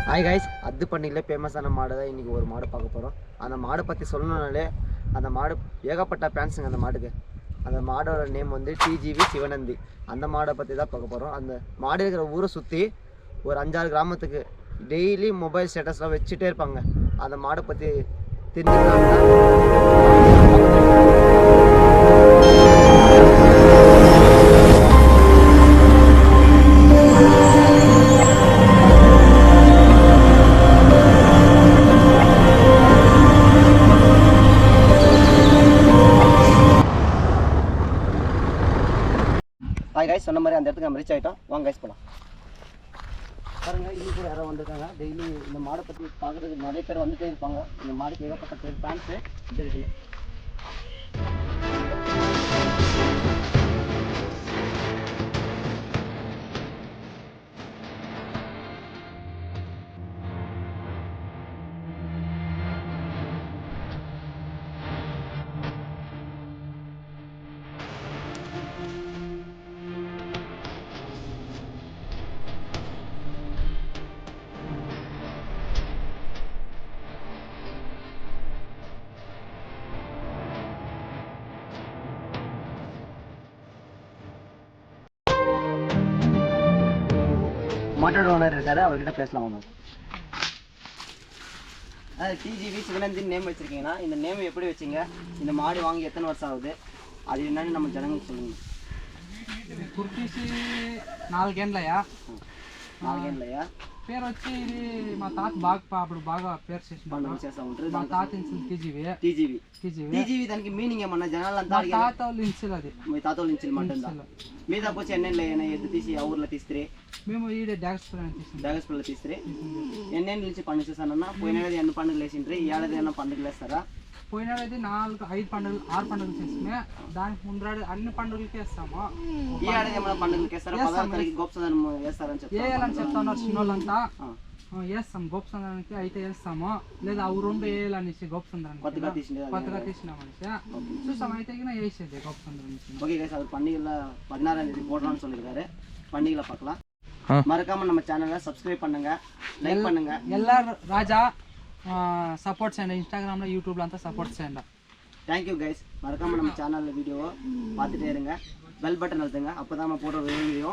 Hi guys, அது பண்ணியில் ஃபேமஸான மாடு தான் இன்றைக்கி ஒரு மாடு பார்க்க போகிறோம். அந்த மாடை பற்றி சொல்லணுன்னாலே அந்த மாடு ஏகப்பட்ட ஃபேன்ஸுங்க. அந்த மாடுக்கு அந்த மாடோட நேம் வந்து டிஜிவி சிவனந்தி. அந்த மாடை பற்றி தான் பார்க்க போகிறோம். அந்த மாடு இருக்கிற ஊரை சுற்றி ஒரு 5-6 கிராமத்துக்கு டெய்லி மொபைல் ஸ்டேட்டஸ்லாம் வச்சுட்டே இருப்பாங்க. அந்த மாடை பற்றி ஹாய் கைஸ், சொன்ன மாதிரி அந்த இடத்துக்கு நம்ம ரீச் ஆகிட்டோம். வாங்க கைஸ் போகலாம். பாருங்கள், இன்னும் கூட யாரோ வந்திருக்காங்க. டெய்லி இந்த மாடை பற்றி பார்க்குறதுக்கு நிறைய பேர் வந்துகிட்டே இருப்பாங்க. இந்த மாடுக்கு ஏகப்பட்ட பேர் ஃபேன்ஸு. சரி, மாட்டோட ஓனர் இருக்காரு, அவர்கிட்ட பேசலாம். ஒன்று டிஜிவி சிவனந்தின்னு நேம் வச்சுருக்கீங்கன்னா இந்த நேம் எப்படி வச்சிங்க? இந்த மாடு வாங்கி எத்தனை வருஷம் ஆகுது? அது என்னன்னு நம்ம ஜனங்களுக்கு சொல்லுங்க. కుర్తీసి 4 ఏళ్ళయా పేరు వచ్చి ఇది మా తాత అప్పుడు బాగా పేరు చేసిన మా తాత టీజీవి దానికి మీనింగ్ ఏమన్నా జనాలంతా తాత వాళ్ళు ఇన్సిల్ అది మీ తాత వాళ్ళు ఇన్సిల్ మాట మీద వచ్చి ఎన్నెళ్ళు ఎద్దు తీసి ఆ ఊర్లో తీస్తే మేము ఈడే డాగస్పల్లి తీస్తే ఎన్నెండు నుంచి పండుగ చేస్తానన్నా? పోయిన ఏడాది ఎన్ని పండుగలు వేసిండ్రి? ఈ ఏడాది ఏమన్నా పండుగలు వేస్తారా? పోయినది 4-5 పండుగలు 6 పండుగలు చేసినా దానికి ముందరాడు అన్ని పండుగలకి వేస్తాము. ఈ ఏడాది ఏమైనా పండుగలకి వేస్తారా? 16 తారీఖు గోపసందనం వేస్తారని చెప్తా ఉన్నారు చిన్నోళ్ళంతా. వేస్తాం గోపసందనానికి అయితే వేస్తాము, లేదా ఆ ఊరు వేయాలనేసి గోపసందనానికి కొత్తగా తీసిన మనిషి చూసాం అయితే వేసేది గోపసందనానికి. ஓகே கைஸ், அவர் பண்டிகைல 16ஆம் தேதி போடுறான்னு சொல்லியிருக்காரு. பண்டிகைல பார்க்கலாம். மறக்காம நம்ம சேனலை சப்ஸ்கிரைப் பண்ணுங்க, லைக் பண்ணுங்க. எல்லாரும் ராஜா சப்போர்ட் செய்யணும். இன்ஸ்டாகிராம்ல யூடியூப்ல అంతా சப்போர்ட் செய்யணும். Thank you guys. மறக்காம நம்ம சேனல்ல வீடியோவை பார்த்துட்டே இருங்க. பெல் பட்டன் அழுத்துங்க, அப்பதான் நம்ம போடுற வீடியோ